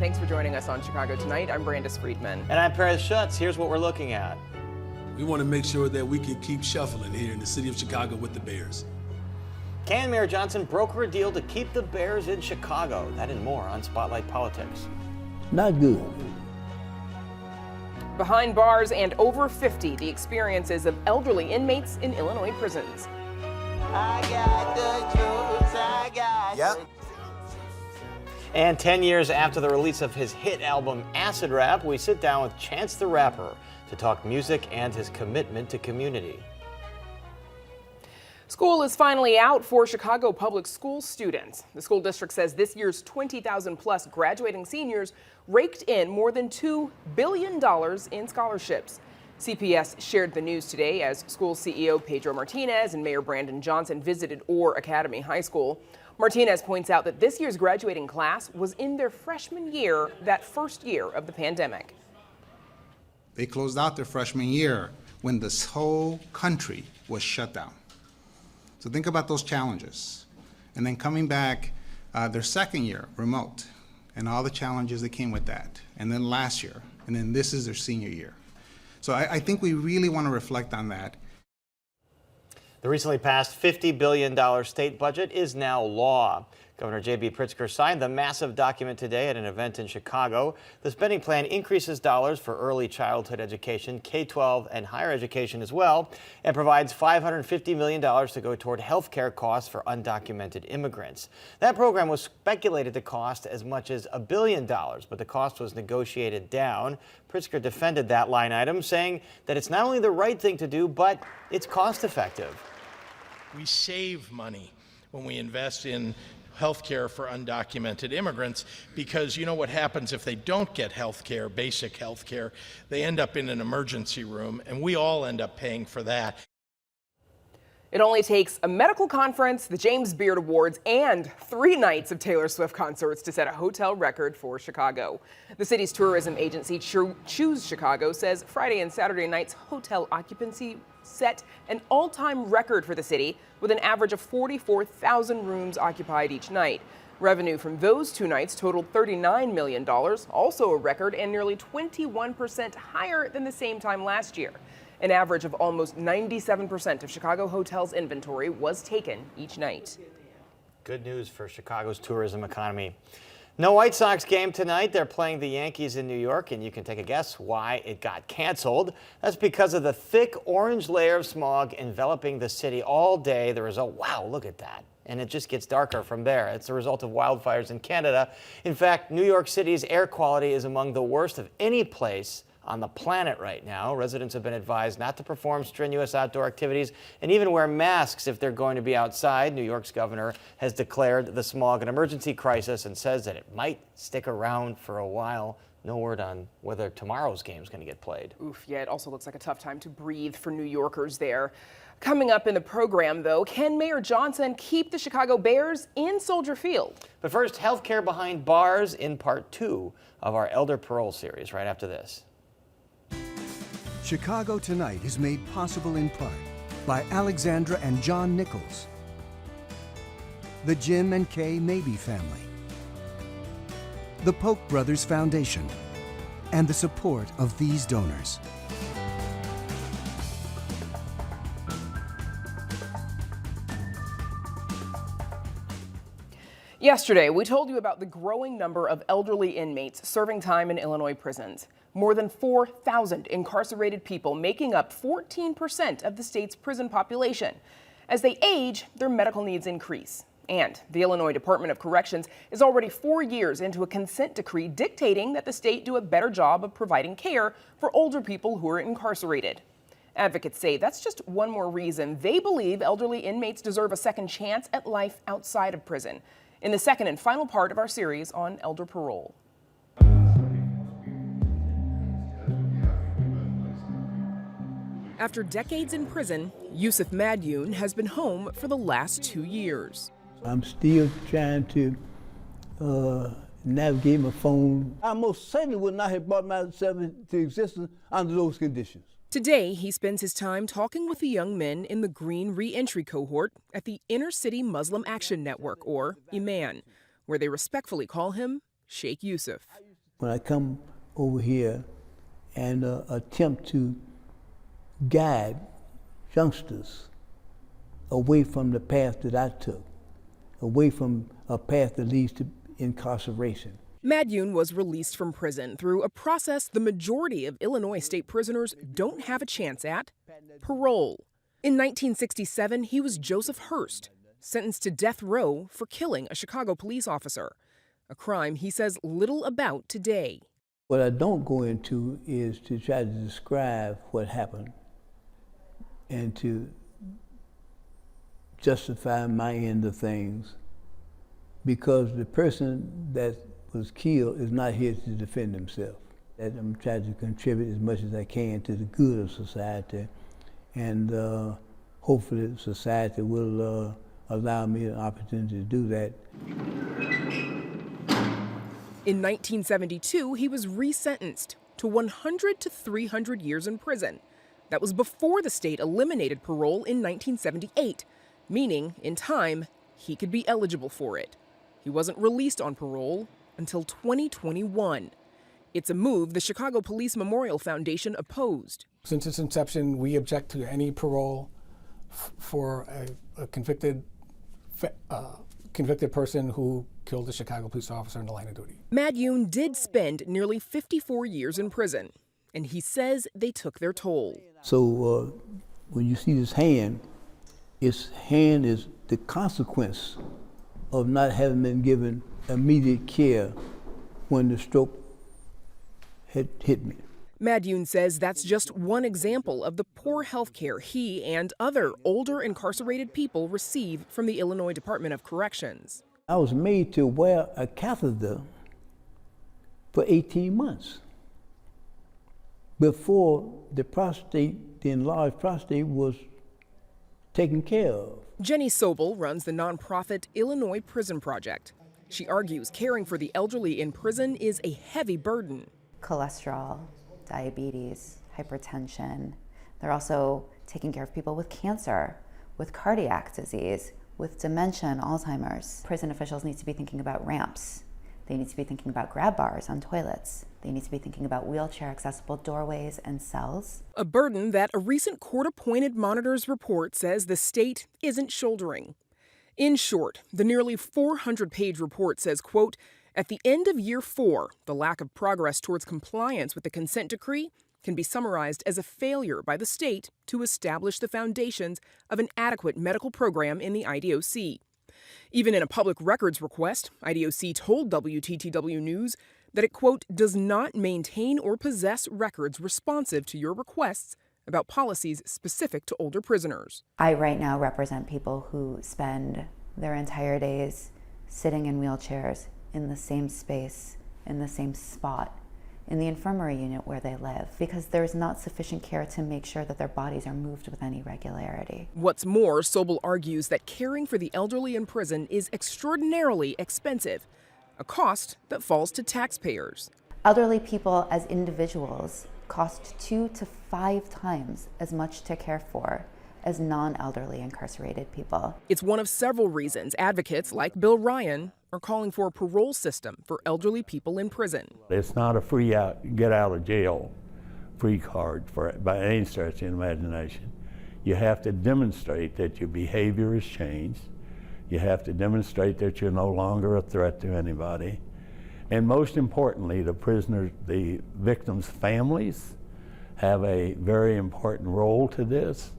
Thanks for joining us on Chicago Tonight. I'm Brandis Friedman. And I'm Perez Schutz. Here's what we're looking at. We want to make sure that we can keep shuffling here in the city of Chicago with the Bears. Can Mayor Johnson broker a deal to keep the Bears in Chicago? That and more on Spotlight Politics. Not good. Behind bars and over 50, the experiences of elderly inmates in Illinois prisons. I got the juice, I got Yep. And 10 years after the release of his hit album Acid Rap, we sit down with Chance the Rapper to talk music and his commitment to community. School is finally out for Chicago public school students. The school district says this year's 20,000 plus graduating seniors raked in more than $2 billion in scholarships. CPS shared the news today as school CEO Pedro Martinez and Mayor Brandon Johnson visited Orr Academy High School. Martinez points out that this year's graduating class was in their freshman year, that first year of the pandemic. They closed out their freshman year when this whole country was shut down. So think about those challenges. And then coming back their second year, remote, and all the challenges that came with that. And then last year, and then this is their senior year. So I think we really want to reflect on that. The recently passed $50 billion state budget is now law. Governor J.B. Pritzker signed the massive document today at an event in Chicago. The spending plan increases dollars for early childhood education, K-12, and higher education as well, and provides $550 million to go toward health care costs for undocumented immigrants. That program was speculated to cost as much as $1 billion, but the cost was negotiated down. Pritzker defended that line item, saying that it's not only the right thing to do, but it's cost effective. We save money when we invest in health care for undocumented immigrants, because you know what happens if they don't get health care, basic health care? They end up in an emergency room, and we all end up paying for that. It only takes a medical conference, the James Beard Awards, and 3 nights of Taylor Swift concerts to set a hotel record for Chicago. The city's tourism agency, Choose Chicago, says Friday and Saturday nights hotel occupancy set an all-time record for the city, with an average of 44,000 rooms occupied each night. Revenue from those 2 nights totaled $39 million, also a record and nearly 21% higher than the same time last year. An average of almost 97% of Chicago hotels' inventory was taken each night. Good news for Chicago's tourism economy. No White Sox game tonight. They're playing the Yankees in New York, and you can take a guess why it got canceled. That's because of the thick orange layer of smog enveloping the city all day. The result, wow, look at that. And it just gets darker from there. It's the result of wildfires in Canada. In fact, New York City's air quality is among the worst of any place on the planet right now. Residents have been advised not to perform strenuous outdoor activities and even wear masks if they're going to be outside. New York's governor has declared the smog an emergency crisis and says that it might stick around for a while. No word on whether tomorrow's game is going to get played. Oof, yeah, it also looks like a tough time to breathe for New Yorkers there. Coming up in the program, though, can Mayor Johnson keep the Chicago Bears in Soldier Field? But first, healthcare behind bars in part 2 of our Elder Parole series right after this. Chicago Tonight is made possible in part by Alexandra and John Nichols, the Jim and Kay Mabee family, the Polk Brothers Foundation, and the support of these donors. Yesterday, we told you about the growing number of elderly inmates serving time in Illinois prisons. More than 4,000 incarcerated people, making up 14% of the state's prison population. As they age, their medical needs increase. And the Illinois Department of Corrections is already 4 years into a consent decree dictating that the state do a better job of providing care for older people who are incarcerated. Advocates say that's just one more reason they believe elderly inmates deserve a second chance at life outside of prison. In the second and final part of our series on elder parole. After decades in prison, Yusuf Madyoun has been home for the last 2 years. I'm still trying to navigate my phone. I most certainly would not have brought myself into existence under those conditions. Today, he spends his time talking with the young men in the Green Reentry Cohort at the Inner City Muslim Action Network, or IMAN, where they respectfully call him Sheikh Yusuf. When I come over here and attempt to guide youngsters away from the path that I took, away from a path that leads to incarceration. Madyoun was released from prison through a process the majority of Illinois state prisoners don't have a chance at: parole. In 1967, he was Joseph Hurst, sentenced to death row for killing a Chicago police officer, a crime he says little about today. What I don't go into is to try to describe what happened and to justify my end of things, because the person that was killed is not here to defend himself. That I'm trying to contribute as much as I can to the good of society, and hopefully society will allow me an opportunity to do that. In 1972, he was resentenced to 100 to 300 years in prison. That was before the state eliminated parole in 1978, meaning, in time, he could be eligible for it. He wasn't released on parole until 2021. It's a move the Chicago Police Memorial Foundation opposed. Since its inception, we object to any parole for a convicted person who killed a Chicago police officer in the line of duty. Madyoun did spend nearly 54 years in prison, and he says they took their toll. So when you see this hand is the consequence of not having been given immediate care when the stroke had hit me. Madyoun says that's just one example of the poor health care he and other older incarcerated people receive from the Illinois Department of Corrections. I was made to wear a catheter for 18 months before the enlarged prostate was taken care of. Jenny Sobel runs the nonprofit Illinois Prison Project. She argues caring for the elderly in prison is a heavy burden. Cholesterol, diabetes, hypertension. They're also taking care of people with cancer, with cardiac disease, with dementia and Alzheimer's. Prison officials need to be thinking about ramps. They need to be thinking about grab bars on toilets. They need to be thinking about wheelchair-accessible doorways and cells. A burden that a recent court-appointed monitor's report says the state isn't shouldering. In short, the nearly 400-page report says, quote, at the end of year 4, the lack of progress towards compliance with the consent decree can be summarized as a failure by the state to establish the foundations of an adequate medical program in the IDOC. Even in a public records request, IDOC told WTTW News that it, quote, does not maintain or possess records responsive to your requests about policies specific to older prisoners. I right now represent people who spend their entire days sitting in wheelchairs in the same space, in the same spot, in the infirmary unit where they live, because there's not sufficient care to make sure that their bodies are moved with any regularity. What's more, Sobel argues that caring for the elderly in prison is extraordinarily expensive, a cost that falls to taxpayers. Elderly people as individuals cost 2 to 5 times as much to care for as non-elderly incarcerated people. It's one of several reasons advocates like Bill Ryan are calling for a parole system for elderly people in prison. It's not a free get out of jail free card by any stretch of the imagination. You have to demonstrate that your behavior has changed. You have to demonstrate that you're no longer a threat to anybody. And most importantly, the victims' families have a very important role to this,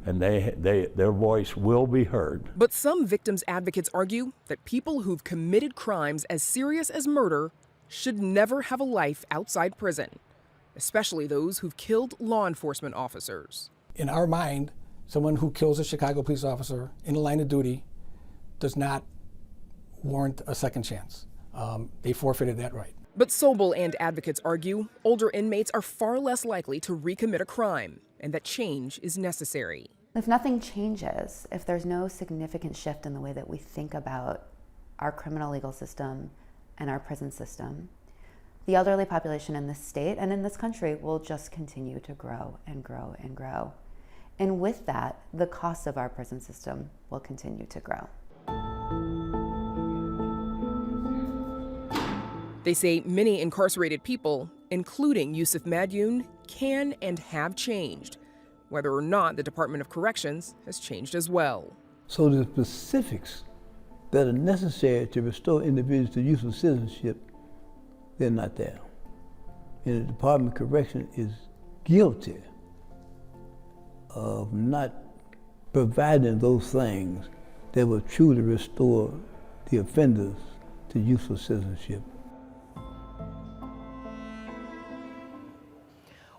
and their voice will be heard. But some victims' advocates argue that people who've committed crimes as serious as murder should never have a life outside prison, especially those who've killed law enforcement officers. In our mind, someone who kills a Chicago police officer in the line of duty does not warrant a second chance. They forfeited that right. But Sobel and advocates argue older inmates are far less likely to recommit a crime, and that change is necessary. If nothing changes, if there's no significant shift in the way that we think about our criminal legal system and our prison system, the elderly population in this state and in this country will just continue to grow and grow and grow. And with that, the cost of our prison system will continue to grow. They say many incarcerated people, including Yusuf Madyoun, can and have changed, whether or not the Department of Corrections has changed as well. So the specifics that are necessary to restore individuals to youthful citizenship, they're not there. And the Department of Corrections is guilty of not providing those things that will truly restore the offenders to youthful citizenship.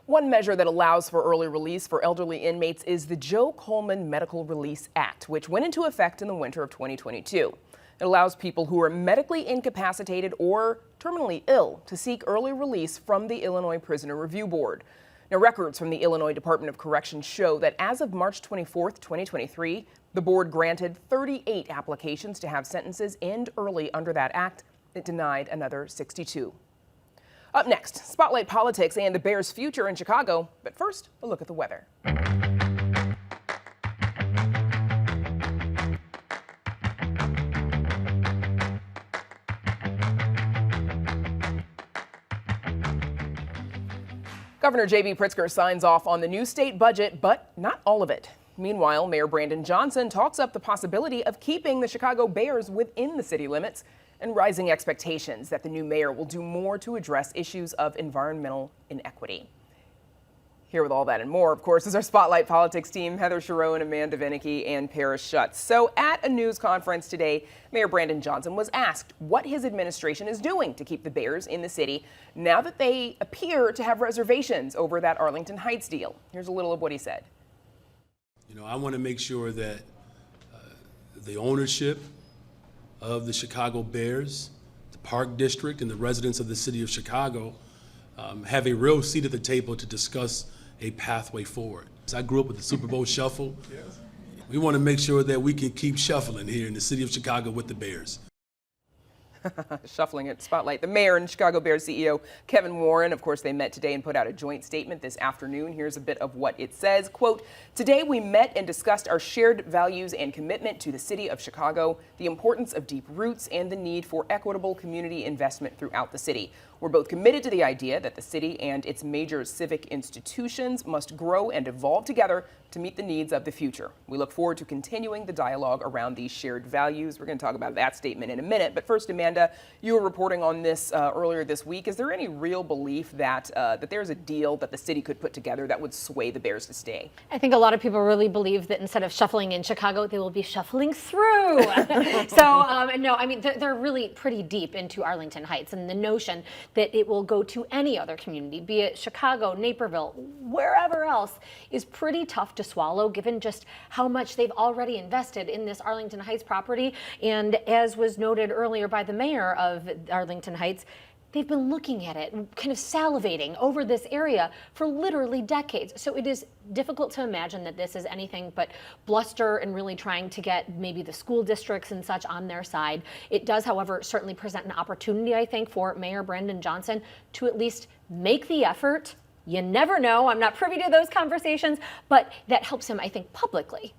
One measure that allows for early release for elderly inmates is the Joe Coleman Medical Release Act, which went into effect in the winter of 2022. It allows people who are medically incapacitated or terminally ill to seek early release from the Illinois Prisoner Review Board. Now, records from the Illinois Department of Corrections show that as of March 24, 2023, the board granted 38 applications to have sentences end early under that act. It denied another 62. Up next, Spotlight Politics and the Bears' future in Chicago. But first, a look at the weather. Governor J.B. Pritzker signs off on the new state budget, but not all of it. Meanwhile, Mayor Brandon Johnson talks up the possibility of keeping the Chicago Bears within the city limits and rising expectations that the new mayor will do more to address issues of environmental inequity. Here with all that and more, of course, is our Spotlight Politics team, Heather Sharon, Amanda Vinicky, and Paris Schutz. So at a news conference today, Mayor Brandon Johnson was asked what his administration is doing to keep the Bears in the city now that they appear to have reservations over that Arlington Heights deal. Here's a little of what he said. You know, I want to make sure that the ownership of the Chicago Bears, the Park District, and the residents of the city of Chicago have a real seat at the table to discuss a pathway forward. I grew up with the Super Bowl shuffle. Yes. We want to make sure that we can keep shuffling here in the city of Chicago with the Bears. Shuffling at Spotlight, the mayor and Chicago Bears CEO Kevin Warren, of course, they met today and put out a joint statement this afternoon. Here's a bit of what it says. Quote, "Today we met and discussed our shared values and commitment to the city of Chicago, the importance of deep roots, and the need for equitable community investment throughout the city. We're both committed to the idea that the city and its major civic institutions must grow and evolve together to meet the needs of the future. We look forward to continuing the dialogue around these shared values." We're going to talk about that statement in a minute. But first, Amanda, you were reporting on this earlier this week. Is there any real belief that there's a deal that the city could put together that would sway the Bears to stay? I think a lot of people really believe that instead of shuffling in Chicago, they will be shuffling through. No, I mean, they're really pretty deep into Arlington Heights, and the notion that it will go to any other community, be it Chicago, Naperville, wherever else, is pretty tough to swallow given just how much they've already invested in this Arlington Heights property. And as was noted earlier by the mayor of Arlington Heights, they've been looking at it, kind of salivating over this area for literally decades. So it is difficult to imagine that this is anything but bluster and really trying to get maybe the school districts and such on their side. It does, however, certainly present an opportunity, I think, for Mayor Brandon Johnson to at least make the effort. You never know. I'm not privy to those conversations, but that helps him, I think, publicly.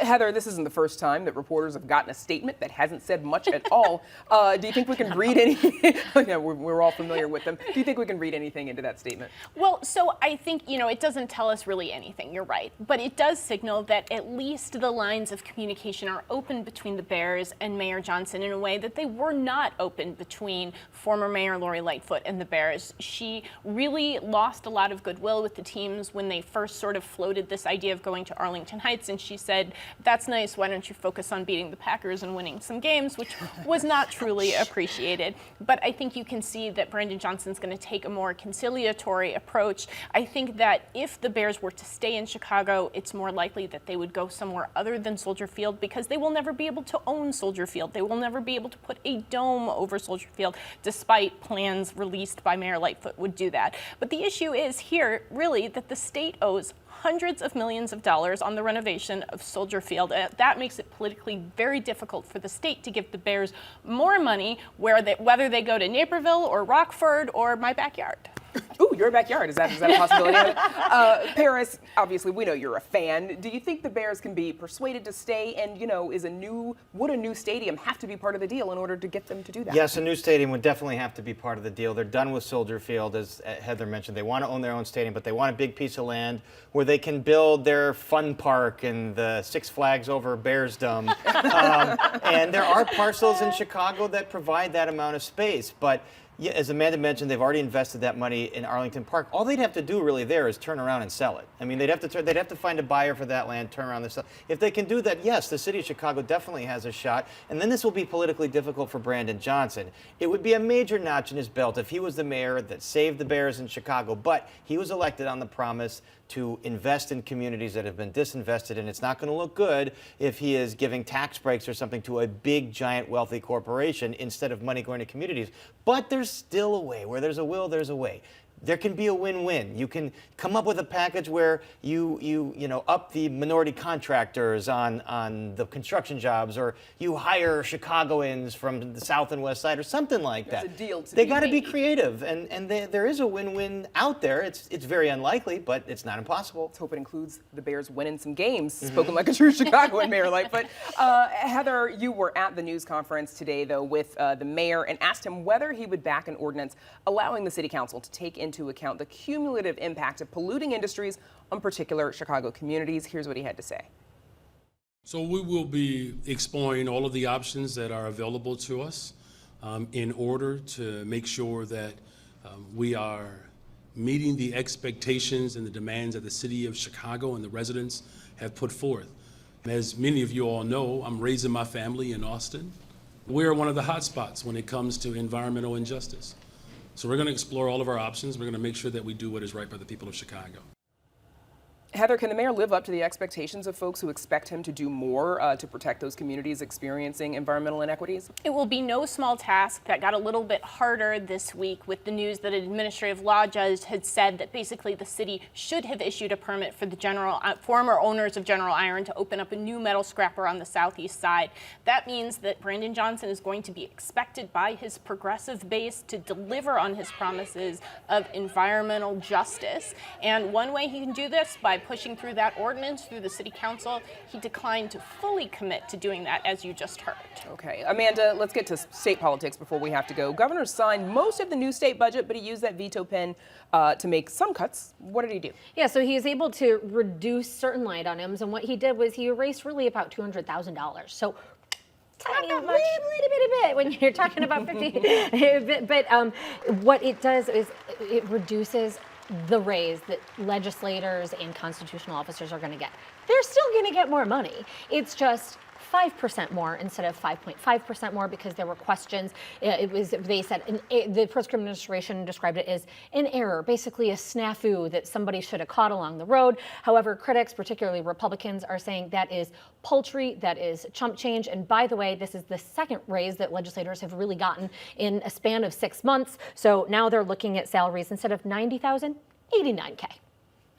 Heather, this isn't the first time that reporters have gotten a statement that hasn't said much at all. Do you think we can read anything? Yeah, we're all familiar with them. Do you think we can read anything into that statement? Well, so I think, it doesn't tell us really anything. You're right. But it does signal that at least the lines of communication are open between the Bears and Mayor Johnson in a way that they were not open between former Mayor Lori Lightfoot and the Bears. She really lost a lot of goodwill with the teams when they first sort of floated this idea of going to Arlington Heights, and she said, "That's nice, why don't you focus on beating the Packers and winning some games," which was not truly appreciated. But I think you can see that Brandon Johnson's going to take a more conciliatory approach. I think that if the Bears were to stay in Chicago, it's more likely that they would go somewhere other than Soldier Field because they will never be able to own Soldier Field. They will never be able to put a dome over Soldier Field, despite plans released by Mayor Lightfoot would do that. But the issue is here, really, that the state owes hundreds of millions of dollars on the renovation of Soldier Field. That makes it politically very difficult for the state to give the Bears more money, whether they go to Naperville or Rockford or my backyard. Ooh, your backyard. Is that a possibility? Paris, obviously, we know you're a fan. Do you think the Bears can be persuaded to stay? And, would a new stadium have to be part of the deal in order to get them to do that? Yes, a new stadium would definitely have to be part of the deal. They're done with Soldier Field, as Heather mentioned. They want to own their own stadium, but they want a big piece of land where they can build their fun park and the Six Flags Over Bears Dome. And there are parcels in Chicago that provide that amount of space. But yeah, as Amanda mentioned, they've already invested that money in Arlington Park. All they'd have to do really there is turn around and sell it. I mean, they'd have to find a buyer for that land, turn around and sell. If they can do that, yes, the city of Chicago definitely has a shot. And then this will be politically difficult for Brandon Johnson. It would be a major notch in his belt if he was the mayor that saved the Bears in Chicago. But he was elected on the promise to invest in communities that have been disinvested, and it's not going to look good if he is giving tax breaks or something to a big, giant, wealthy corporation instead of money going to communities. But there's still a way. Where there's a will, there's a way. There can be a win-win. You can come up with a package where you up the minority contractors on the construction jobs, or you hire Chicagoans from the South and West Side, or something like that. There's a deal to They be got to be made. creative, and there is a win-win out there. It's very unlikely, but it's not impossible. Let's hope it includes the Bears winning some games. Spoken like a true Chicagoan, Mayor Lightfoot. Heather, you were at the news conference today, though, with the mayor, and asked him whether he would back an ordinance allowing the city council to take into account the cumulative impact of polluting industries on particular Chicago communities. Here's what he had to say. So we will be exploring all of the options that are available to us in order to make sure that we are meeting the expectations and the demands that the city of Chicago and the residents have put forth. As many of you all know, I'm raising my family in Austin. We're one of the hot spots when it comes to environmental injustice. So we're going to explore all of our options. We're going to make sure that we do what is right by the people of Chicago. Heather, can the mayor live up to the expectations of folks who expect him to do more to protect those communities experiencing environmental inequities? It will be no small task. That got a little bit harder this week with the news that an administrative law judge had said that basically the city should have issued a permit for the former owners of General Iron to open up a new metal scrapper on the southeast side. That means that Brandon Johnson is going to be expected by his progressive base to deliver on his promises of environmental justice. And one way he can do this, by pushing through that ordinance through the city council. He declined to fully commit to doing that, as you just heard. Okay, Amanda, let's get to state politics before we have to go. Governor signed most of the new state budget, but he used that veto pen to make some cuts. What did he do? Yeah, so he is able to reduce certain line items, and what he did was he erased really about $200,000. So tiny, little bit when you're talking about 50. But what it does is it reduces the raise that legislators and constitutional officers are going to get. They're still going to get more money. It's just 5% more instead of 5.5% more because there were questions. They said, the First Administration described it as an error, basically a snafu that somebody should have caught along the road. However, critics, particularly Republicans, are saying that is paltry, that is chump change. And by the way, this is the second raise that legislators have really gotten in a span of 6 months. So now they're looking at salaries instead of $90,000, $89K.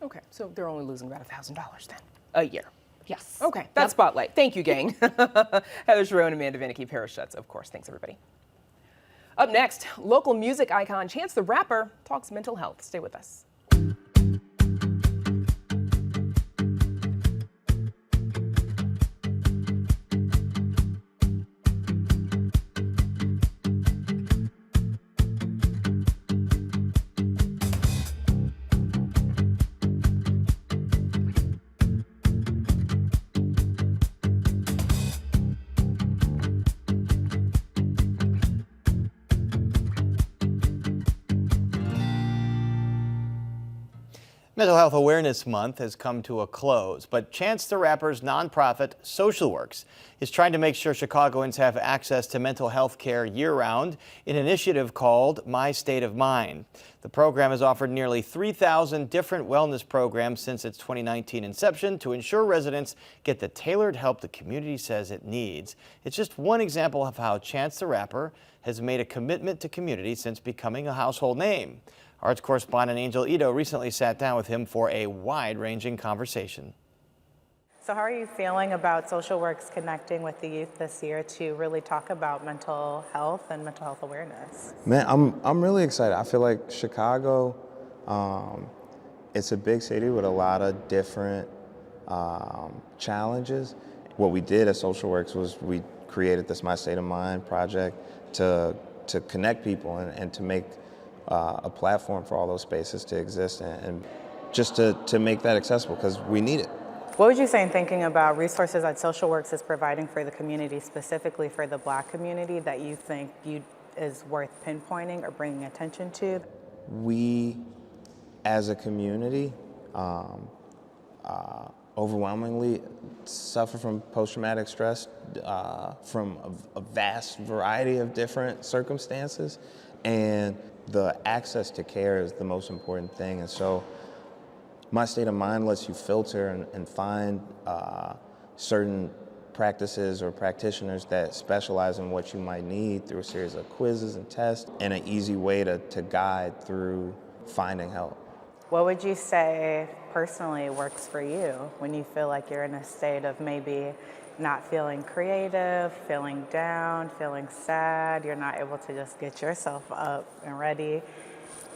Okay, so they're only losing about $1,000 then a year. Yes. Okay, that's Spotlight. Thank you, gang. Heather Sharon, Amanda Vinicky, Paris Schutz, of course. Thanks, everybody. Up next, local music icon Chance the Rapper talks mental health. Stay with us. Mental Health Awareness Month has come to a close, but Chance the Rapper's nonprofit Social Works is trying to make sure Chicagoans have access to mental health care year-round in an initiative called My State of Mind. The program has offered nearly 3,000 different wellness programs since its 2019 inception to ensure residents get the tailored help the community says it needs. It's just one example of how Chance the Rapper has made a commitment to community since becoming a household name. Arts correspondent Angel Ito recently sat down with him for a wide-ranging conversation. So how are you feeling about Social Works connecting with the youth this year to really talk about mental health and mental health awareness? Man, I'm really excited. I feel like Chicago It's a big city with a lot of different challenges. What we did at Social Works was we created this My State of Mind project to connect people and to make a platform for all those spaces to exist and just to make that accessible because we need it. What would you say in thinking about resources that Social Works is providing for the community, specifically for the Black community, that you think is worth pinpointing or bringing attention to? We, as a community, overwhelmingly suffer from post-traumatic stress from a vast variety of different circumstances, and the access to care is the most important thing. And so My State of Mind lets you filter and find certain practices or practitioners that specialize in what you might need through a series of quizzes and tests, and an easy way to guide through finding help. What would you say personally works for you when you feel like you're in a state of maybe not feeling creative, feeling down, feeling sad, you're not able to just get yourself up and ready,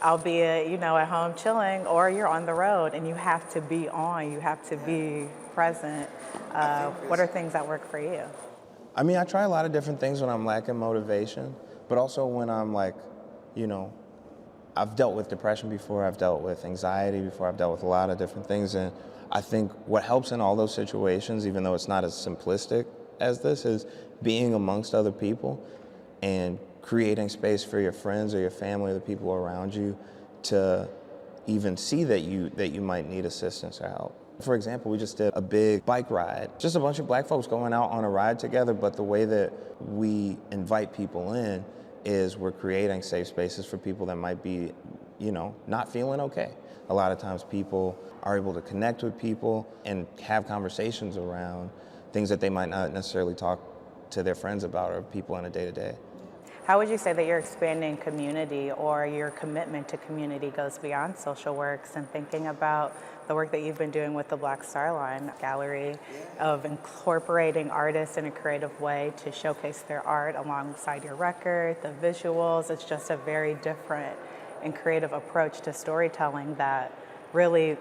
albeit, at home chilling, or you're on the road and you have to be on, you have to be present. What are things that work for you? I mean, I try a lot of different things when I'm lacking motivation, but also when I'm like, I've dealt with depression before, I've dealt with anxiety before, I've dealt with a lot of different things, and I think what helps in all those situations, even though it's not as simplistic as this, is being amongst other people and creating space for your friends or your family or the people around you to even see that you might need assistance or help. For example, we just did a big bike ride, just a bunch of Black folks going out on a ride together, but the way that we invite people in is we're creating safe spaces for people that might be, not feeling okay. A lot of times people are able to connect with people and have conversations around things that they might not necessarily talk to their friends about or people on a day-to-day. How would you say that your expanding community or your commitment to community goes beyond Social Works and thinking about the work that you've been doing with the Black Star Line Gallery of incorporating artists in a creative way to showcase their art alongside your record, the visuals? It's just a very different and creative approach to storytelling that really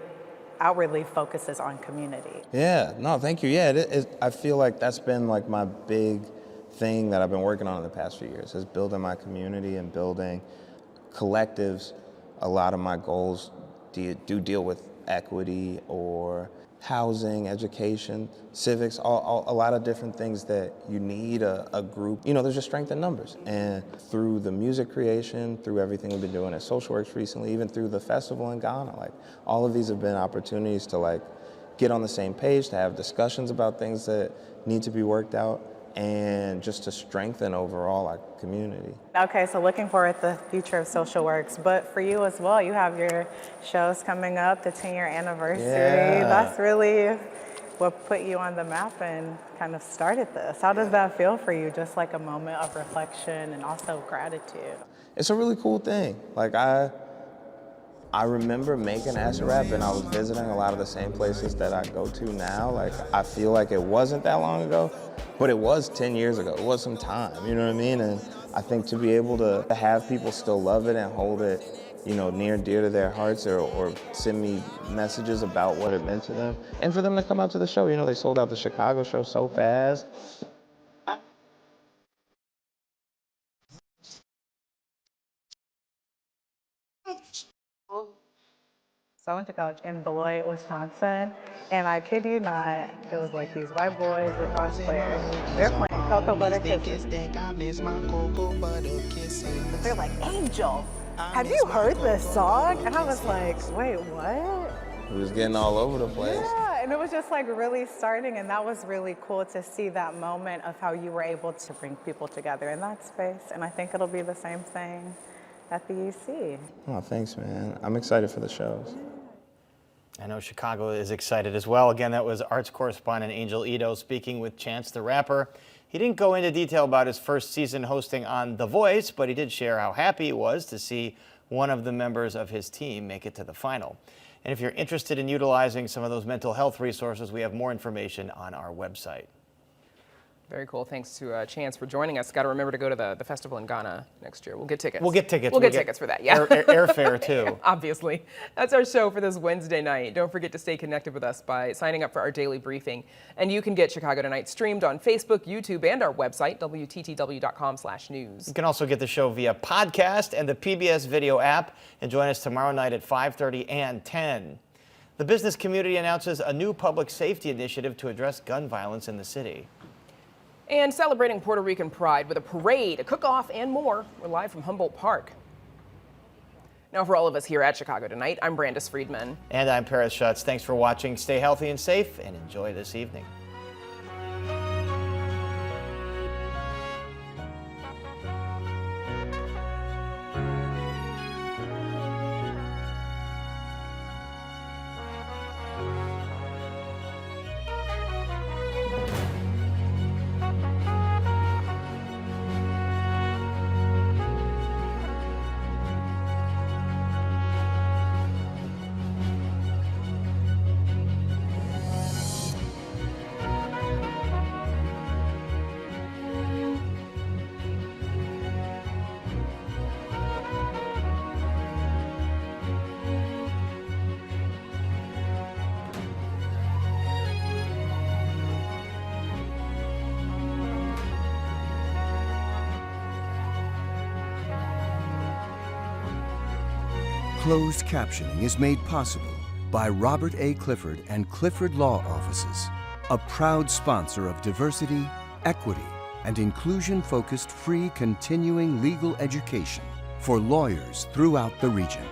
outwardly focuses on community. Yeah, no, thank you. Yeah, I feel like that's been like my big thing that I've been working on in the past few years, is building my community and building collectives. A lot of my goals do deal with equity or housing, education, civics, a lot of different things that you need a group. There's just strength in numbers. And through the music creation, through everything we've been doing at Social Works recently, even through the festival in Ghana, all of these have been opportunities to get on the same page, to have discussions about things that need to be worked out, and just to strengthen overall our community. Okay, so looking forward to the future of Social Works, but for you as well, you have your shows coming up, the 10-year anniversary. Yeah. That's really what put you on the map and kind of started this. How does that feel for you, just like a moment of reflection and also gratitude? It's a really cool thing. I remember making acid rap and I was visiting a lot of the same places that I go to now. I feel like it wasn't that long ago, but it was 10 years ago. It was some time, you know what I mean? And I think to be able to have people still love it and hold it, near and dear to their hearts or send me messages about what it meant to them. And for them to come out to the show, they sold out the Chicago show so fast. So I went to college in Beloit, Wisconsin, and I kid you not, it was like these white boys with cosplayers. They're playing Cocoa Butter Kisses. But they're like, Angel, have you heard this song? And I was like, wait, what? It was getting all over the place. Yeah, and it was just really starting, and that was really cool to see that moment of how you were able to bring people together in that space. And I think it'll be the same thing at the UC. Oh, thanks, man. I'm excited for the shows. I know Chicago is excited as well. Again, that was arts correspondent Angel Ito speaking with Chance the Rapper. He didn't go into detail about his first season hosting on The Voice, but he did share how happy he was to see one of the members of his team make it to the final. And if you're interested in utilizing some of those mental health resources, we have more information on our website. Very cool. Thanks to Chance for joining us. Got to remember to go to the festival in Ghana next year. We'll get tickets. We'll get tickets. We'll get tickets for that, yeah. Airfare, too. Obviously. That's our show for this Wednesday night. Don't forget to stay connected with us by signing up for our daily briefing. And you can get Chicago Tonight streamed on Facebook, YouTube, and our website, WTTW.com/news. You can also get the show via podcast and the PBS video app. And join us tomorrow night at 5:30 and 10. The business community announces a new public safety initiative to address gun violence in the city. And celebrating Puerto Rican pride with a parade, a cook-off, and more. We're live from Humboldt Park. Now, for all of us here at Chicago Tonight, I'm Brandis Friedman. And I'm Paris Schutz. Thanks for watching. Stay healthy and safe, and enjoy this evening. Closed captioning is made possible by Robert A. Clifford and Clifford Law Offices, a proud sponsor of diversity, equity, and inclusion-focused free continuing legal education for lawyers throughout the region.